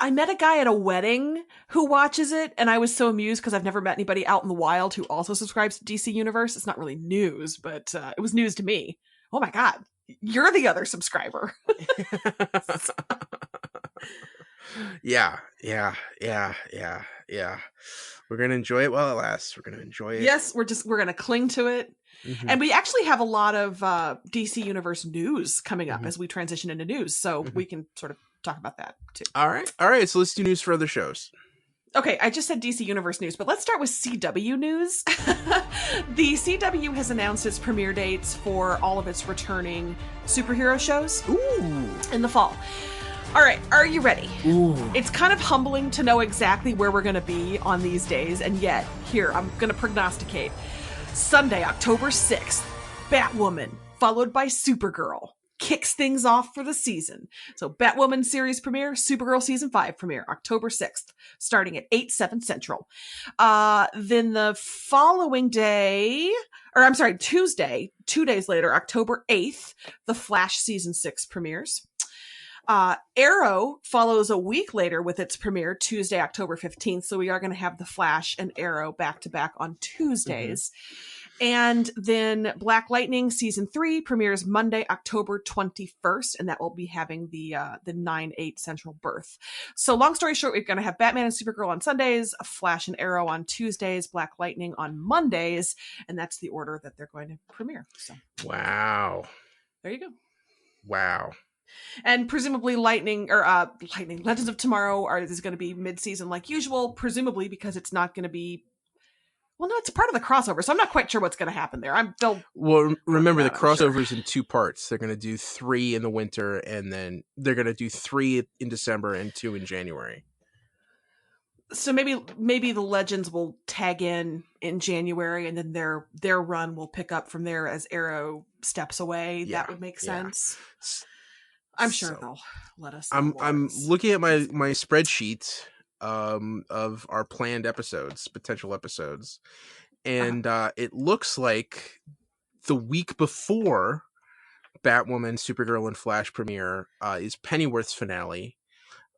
I met a guy at a wedding who watches it, and I was so amused because I've never met anybody out in the wild who also subscribes to DC Universe. It's not really news, but it was news to me. Oh my God, you're the other subscriber. Yeah. We're gonna enjoy it while it lasts. We're gonna enjoy it. Yes, we're gonna cling to it. Mm-hmm. And we actually have a lot of DC Universe news coming up as we transition into news, so we can sort of talk about that too. All right. So let's do news for other shows. Okay, I just said DC Universe news, but let's start with CW news. The CW has announced its premiere dates for all of its returning superhero shows in the fall. All right, are you ready? Ooh. It's kind of humbling to know exactly where we're going to be on these days, and yet, here, I'm going to prognosticate. Sunday, October 6th, Batwoman, followed by Supergirl, kicks things off for the season. So Batwoman series premiere, Supergirl season 5 premiere, October 6th, starting at 8/7 Central. Then the following day, Tuesday, 2 days later, October 8th, The Flash season 6 premieres. Arrow follows a week later with its premiere, Tuesday, October 15th. So we are going to have The Flash and Arrow back to back on Tuesdays. And then Black Lightning season 3 premieres Monday, October 21st, and that will be having the 9/8 Central birth. So long story short, we're going to have Batman and Supergirl on Sundays, Flash and Arrow on Tuesdays, Black Lightning on Mondays, and that's the order that they're going to premiere. So wow, there you go. Wow. And presumably Legends of Tomorrow is going to be mid-season like usual, presumably because it's not going to be. Well, no, it's part of the crossover, so I'm not quite sure what's going to happen there. Remember the crossover's in 2 parts. They're going to do 3 in the winter, and then they're going to do 3 in December and 2 in January. So maybe the Legends will tag in January, and then their run will pick up from there as Arrow steps away. Yeah, that would make sense. I'm sure they'll let us. I'm looking at my spreadsheet of our planned potential episodes, and it looks like the week before Batwoman, Supergirl, and Flash premiere is Pennyworth's finale,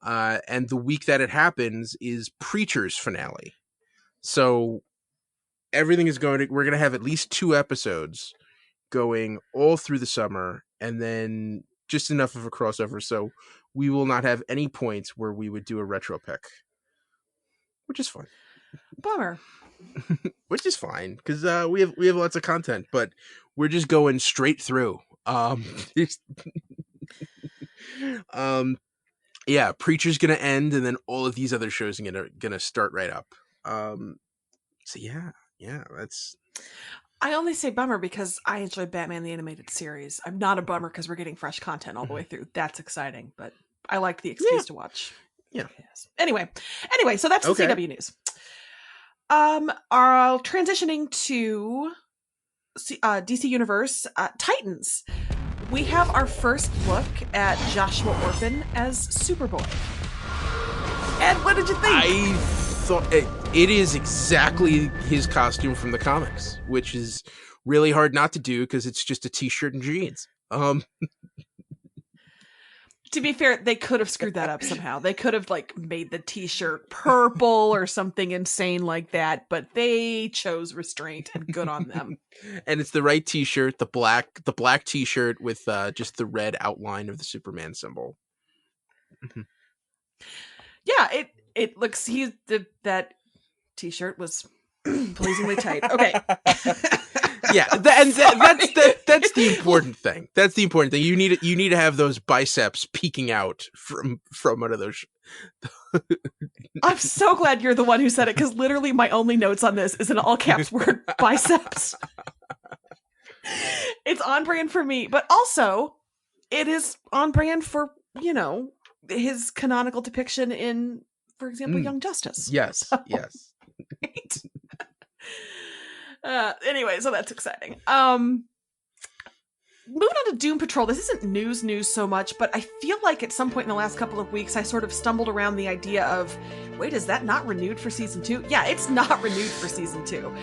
and the week that it happens is Preacher's finale. So everything is we're going to have at least 2 episodes going all through the summer, and then just enough of a crossover so we will not have any points where we would do a retro pick, which is fun. Bummer. Which is fine because we have lots of content, but we're just going straight through. Yeah, Preacher's gonna end, and then all of these other shows are gonna start right up. So yeah, that's. I only say bummer because I enjoy Batman the Animated Series. I'm not a bummer because we're getting fresh content all the way through. That's exciting, but I like the excuse to watch. Yeah. Yes. Anyway, so that's the CW news. Are transitioning to DC Universe Titans. We have our first look at Joshua Orphan as Superboy. And what did you think? I thought it is exactly his costume from the comics, which is really hard not to do because it's just a t-shirt and jeans. To be fair, they could have screwed that up somehow. They could have made the t-shirt purple or something insane like that, but they chose restraint, and good on them. And it's the right t-shirt, the black t-shirt with just the red outline of the Superman symbol. Yeah, it looks that t-shirt was pleasingly tight. Okay. Yeah, that's the important thing. That's the important thing. You need to have those biceps peeking out from one of those. I'm so glad you're the one who said it, because literally my only notes on this is an all caps word, biceps. It's on brand for me, but also it is on brand for, his canonical depiction in, for example, Young Justice. Yes, so, yes. Right? Anyway, so that's exciting. Moving on to Doom Patrol. This isn't news so much, but I feel like at some point in the last couple of weeks, I sort of stumbled around the idea of, wait, is that not renewed for season 2? Yeah, it's not renewed for season 2.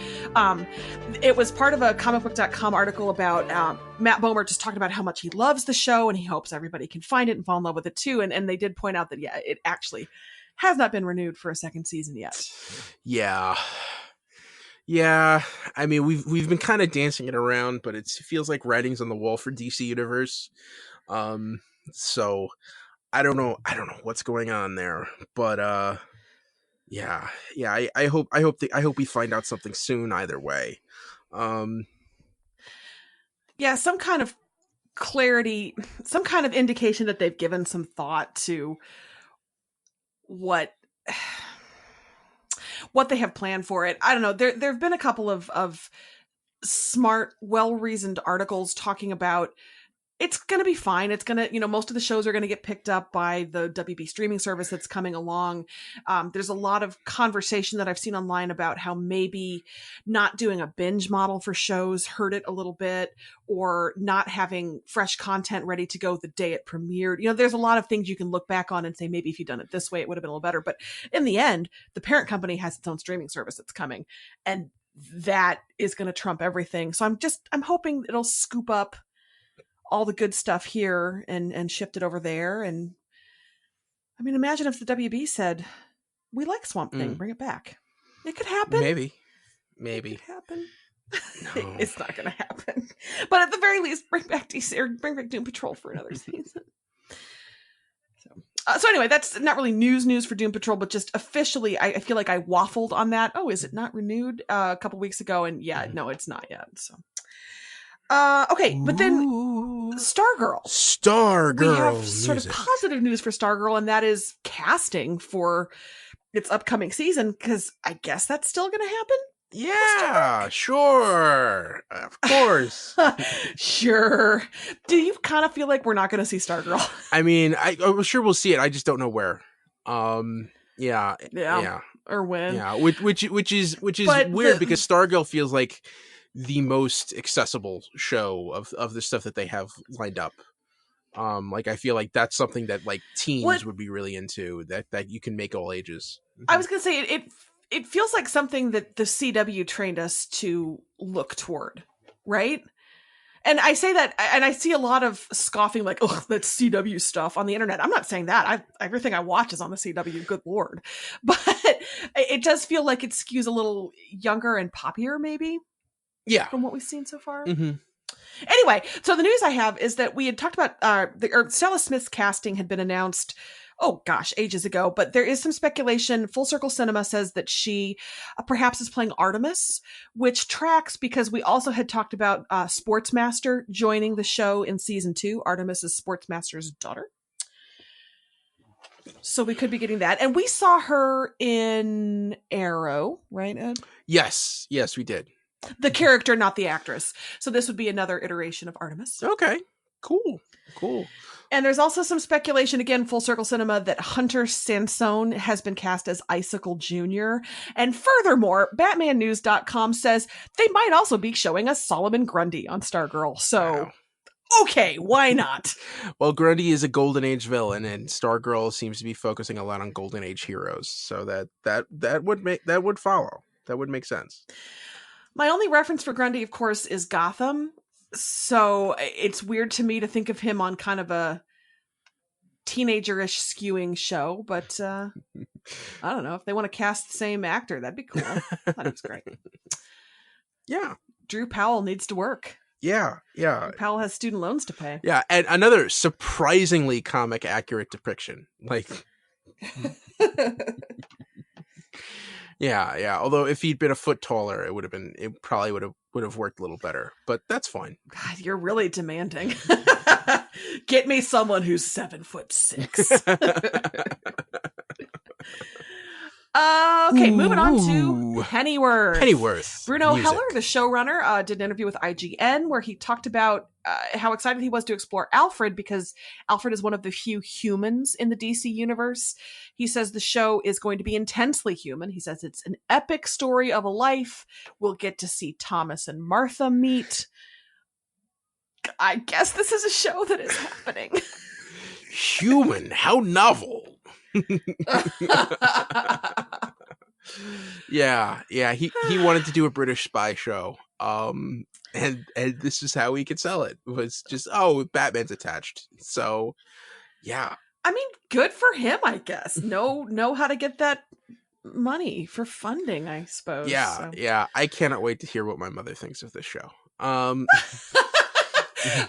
It was part of a comicbook.com article about Matt Bomer just talking about how much he loves the show and he hopes everybody can find it and fall in love with it too. And they did point out that, yeah, it actually has not been renewed for a second season yet. Yeah, I mean we've been kind of dancing it around, but it feels like writing's on the wall for DC Universe. So I don't know what's going on there, but I hope we find out something soon either way. Yeah, some kind of clarity, some kind of indication that they've given some thought to what they have planned for it. I don't know. There have been a couple of smart, well-reasoned articles talking about it's going to be fine. It's going to, most of the shows are going to get picked up by the WB streaming service that's coming along. There's a lot of conversation that I've seen online about how maybe not doing a binge model for shows hurt it a little bit, or not having fresh content ready to go the day it premiered. There's a lot of things you can look back on and say, maybe if you'd done it this way, it would have been a little better. But in the end, the parent company has its own streaming service that's coming, and that is going to trump everything. So I'm hoping it'll scoop up all the good stuff here and shift it over there. And I mean, imagine if the WB said, we like Swamp Thing, bring it back. It could happen. Maybe. It could happen. No. It's not going to happen. But at the very least, bring back DC or bring back Doom Patrol for another season. So anyway, that's not really news for Doom Patrol, but just officially, I feel like I waffled on that. Oh, is it not renewed a couple weeks ago? And yeah, no, it's not yet. So. Okay, but then Stargirl. We have sort of positive news for Stargirl, and that is casting for its upcoming season, because I guess that's still going to happen? Yeah, sure. Of course. Sure. Do you kind of feel like we're not going to see Stargirl? I mean, I'm sure we'll see it. I just don't know where. Yeah. Or when. Yeah, which is weird because Stargirl feels like the most accessible show of the stuff that they have lined up. I feel like that's something that teens would be really into, that you can make all ages. I was gonna say it feels like something that the CW trained us to look toward, right? And I say that, and I see a lot of scoffing, like, "Oh, that's CW stuff" on the internet. I'm not saying that. Everything I watch is on the CW. Good Lord, but it does feel like it skews a little younger and poppier, maybe. Yeah, from what we've seen so far. Mm-hmm. Anyway, so the news I have is that we had talked about Stella Smith's casting had been announced. Oh gosh, ages ago, but there is some speculation. Full Circle Cinema says that she perhaps is playing Artemis, which tracks because we also had talked about Sportsmaster joining the show in season 2. Artemis is Sportsmaster's daughter. So we could be getting that. And we saw her in Arrow, right, Ed? Yes, we did. The character, not the actress. So this would be another iteration of Artemis. Okay, cool. And there's also some speculation, again, Full Circle Cinema, that Hunter Sansone has been cast as Icicle Jr. And furthermore, BatmanNews.com says they might also be showing us Solomon Grundy on Stargirl. So, Okay, why not? Well, Grundy is a Golden Age villain, and Stargirl seems to be focusing a lot on Golden Age heroes. So that would follow. That would make sense. My only reference for Grundy, of course, is Gotham. So it's weird to me to think of him on kind of a teenager-ish skewing show, but I don't know. If they want to cast the same actor, that'd be cool. I thought he was great. Yeah. Drew Powell needs to work. Yeah. Drew Powell has student loans to pay. Yeah, and another surprisingly comic accurate depiction. Like Yeah. Although if he'd been a foot taller, it probably would have worked a little better. But that's fine. God, you're really demanding. Get me someone who's 7'6". Okay, moving on to Pennyworth. Bruno Heller, the showrunner, did an interview with IGN where he talked about how excited he was to explore Alfred because Alfred is one of the few humans in the DC universe. He says the show is going to be intensely human. He says it's an epic story of a life. We'll get to see Thomas and Martha meet. I guess this is a show that is happening. Human, how novel. Yeah, he wanted to do a British spy show. And this is how he could sell it. It was just, Batman's attached. So, yeah. I mean, good for him, I guess. Know how to get that money for funding, I suppose. Yeah. I cannot wait to hear what my mother thinks of this show.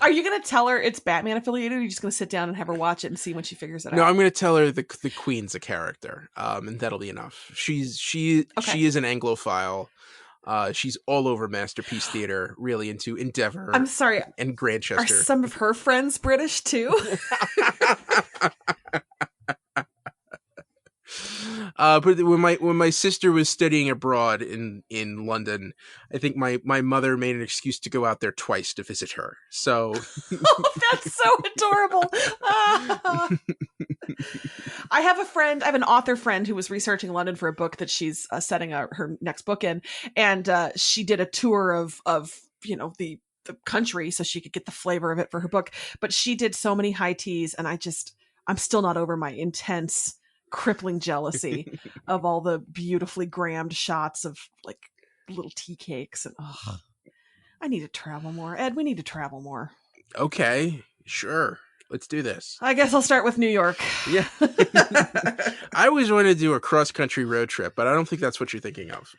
Are you going to tell her it's Batman affiliated, or are you just going to sit down and have her watch it and see when she figures it out? No, I'm going to tell her the Queen's a character, and that'll be enough. She is an Anglophile. She's all over Masterpiece Theater, really into Endeavor. I'm sorry. And Grantchester. Are some of her friends British too? But when my sister was studying abroad in London, I think my mother made an excuse to go out there twice to visit her. So that's so adorable. I have an author friend who was researching London for a book that she's setting her next book in, and she did a tour of the country so she could get the flavor of it for her book. But she did so many high teas, and I'm still not over my intense, crippling jealousy of all the beautifully grammed shots of like little tea cakes. And I need to travel more. Ed, we need to travel more. Okay, sure. Let's do this. I guess I'll start with New York. Yeah. I always wanted to do a cross-country road trip, but I don't think that's what you're thinking of.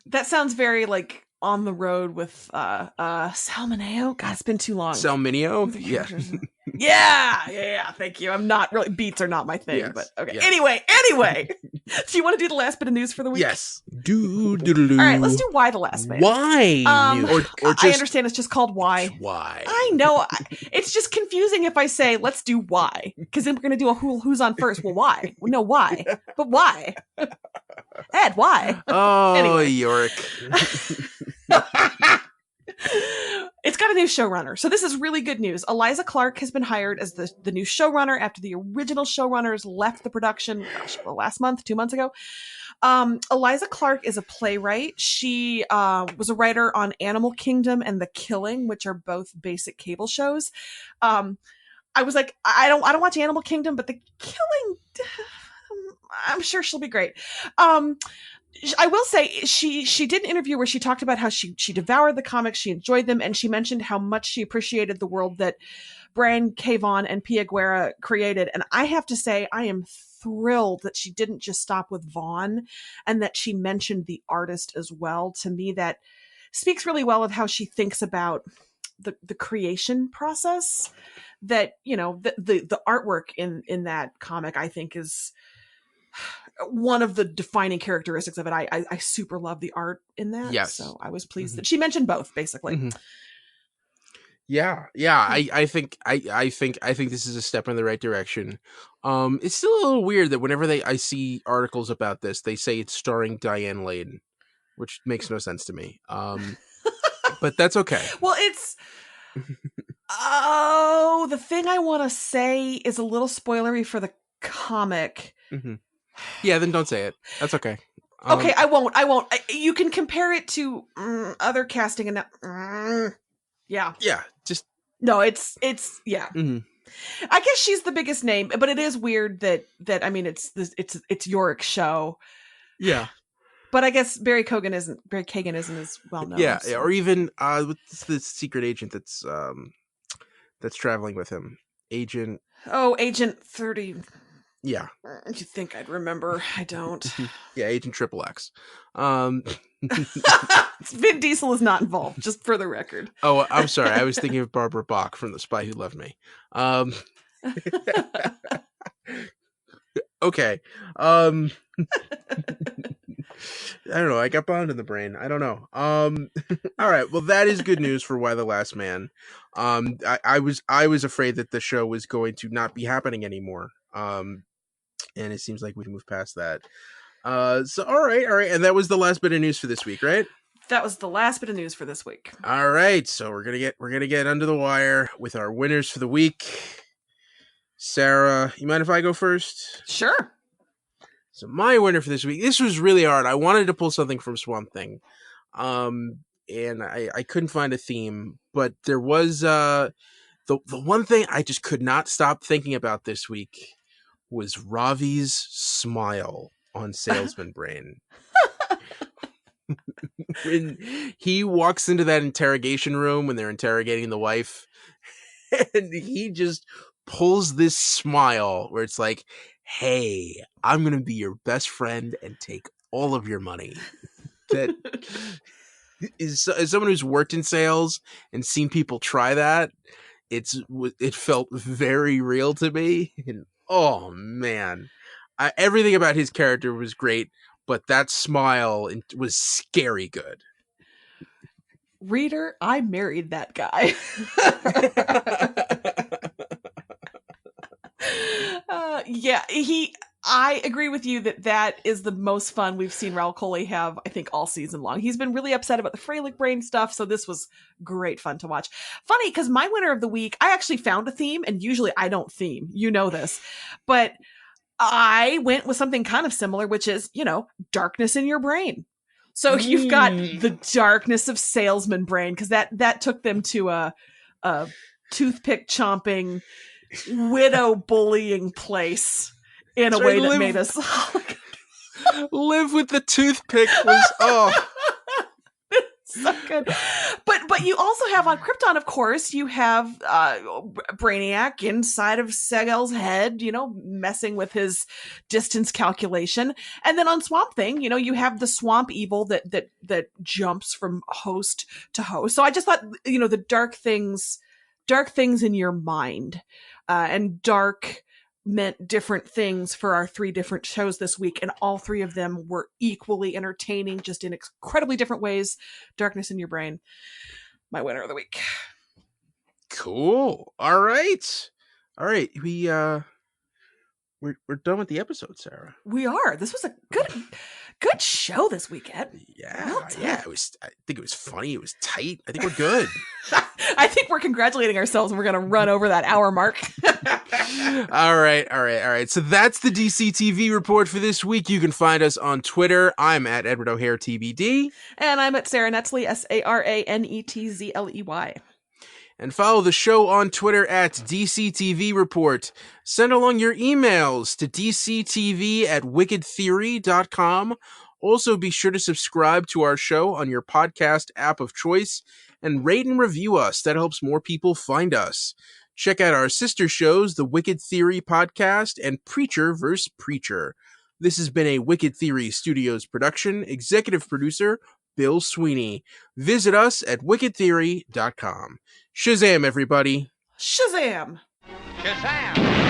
That sounds very like on the road with Salmoneo. God, it's been too long. Salminio? Yeah. Yeah. Thank you. I'm not really, beats are not my thing, Yes, but okay. yes. Anyway. Do you want to do the last bit of news for the week? Yes. All right, let's do why the last bit. Why? Or just, I understand it's just called why. Why? I know. It's just confusing if I say, let's do why. Because then we're going to do a who's on first. Well, why? No, why? But why? Ed, why? Oh, Anyway. York. It's got a new showrunner. So this is really good news. Eliza Clark has been hired as the new showrunner after the original showrunners left the production last month, 2 months ago. Eliza Clark is a playwright. She was a writer on Animal Kingdom and The Killing, which are both basic cable shows. I was like, I don't watch Animal Kingdom, but The Killing I'm sure she'll be great. I will say she did an interview where she talked about how she devoured the comics, she enjoyed them, and she mentioned how much she appreciated the world that Brian K. Vaughan and Pia Guerra created. And I have to say, I am thrilled that she didn't just stop with Vaughn and that she mentioned the artist as well. To me, that speaks really well of how she thinks about the creation process. That, you know, the artwork in that comic, I think, is one of the defining characteristics of it. I super love the art in that. Yes. So I was pleased that she mentioned both, basically. Yeah. I think this is a step in the right direction. It's still a little weird that whenever I see articles about this, they say it's starring Diane Lane, which makes no sense to me. But that's okay. Well, it's the thing I want to say is a little spoilery for the comic. Yeah, then don't say it. That's okay. Okay, I won't. You can compare it to other casting and yeah. Yeah, just no. It's yeah. I guess she's the biggest name, but it is weird that I mean it's Yorick's show. Yeah. But I guess Barry Kagan isn't as well known. Yeah, so. or even what's the secret agent that's traveling with him? Agent 30. Yeah. You think I'd remember? I don't. Yeah, Agent Triple X. Vin Diesel is not involved, just for the record. Oh, I'm sorry. I was thinking of Barbara Bach from The Spy Who Loved Me. Okay. I don't know. I got bound in the brain. I don't know. All right. Well, that is good news for Why the Last Man. I was afraid that the show was going to not be happening anymore. And it seems like we can move past that. So all right. And that was the last bit of news for this week, right? That was the last bit of news for this week. All right. So we're gonna get under the wire with our winners for the week. Sarah, you mind if I go first? Sure. So my winner for this week, this was really hard. I wanted to pull something from Swamp Thing. And I couldn't find a theme, but there was the one thing I just could not stop thinking about this week was Ravi's smile on Salesman Brain. When he walks into that interrogation room when they're interrogating the wife, and he just pulls this smile where it's like, hey, I'm going to be your best friend and take all of your money. That is, as someone who's worked in sales and seen people try that, it felt very real to me. And oh man, everything about his character was great, but that smile was scary good. Reader, I married that guy. Yeah, I agree with you that is the most fun we've seen Raul Coley have, I think, all season long. He's been really upset about the Freilich brain stuff, so this was great fun to watch. Funny, because my winner of the week, I actually found a theme, and usually I don't theme. You know this. But I went with something kind of similar, which is, darkness in your brain. So you've got the darkness of Salesman Brain, because that took them to a toothpick chomping, widow bullying place in a way that made us live with the toothpick was so good. But you also have on Krypton, of course, you have Brainiac inside of Segal's head, messing with his distance calculation. And then on Swamp Thing, you have the swamp evil that jumps from host to host. So I just thought, the dark things in your mind, and dark meant different things for our 3 different shows this week, and all 3 of them were equally entertaining, just in incredibly different ways. Darkness in your brain, my winner of the week. Cool. All right. We're done with the episode, Sarah. We are. This was a good show this weekend. Yeah, I think it was funny. It was tight. I think we're good. I think we're congratulating ourselves, and we're going to run over that hour mark. All right. So that's the DC TV report for this week. You can find us on Twitter. I'm at Edward O'Hare TBD. And I'm at Sarah Netzley, SaraNetzley. And follow the show on Twitter at DCTV Report. Send along your emails to dctv@wickedtheory.com. Also, be sure to subscribe to our show on your podcast app of choice and rate and review us. That helps more people find us. Check out our sister shows, the Wicked Theory Podcast and Preacher vs. Preacher. This has been a Wicked Theory Studios production. Executive producer, Bill Sweeney. Visit us at wickedtheory.com. Shazam, everybody. Shazam! Shazam!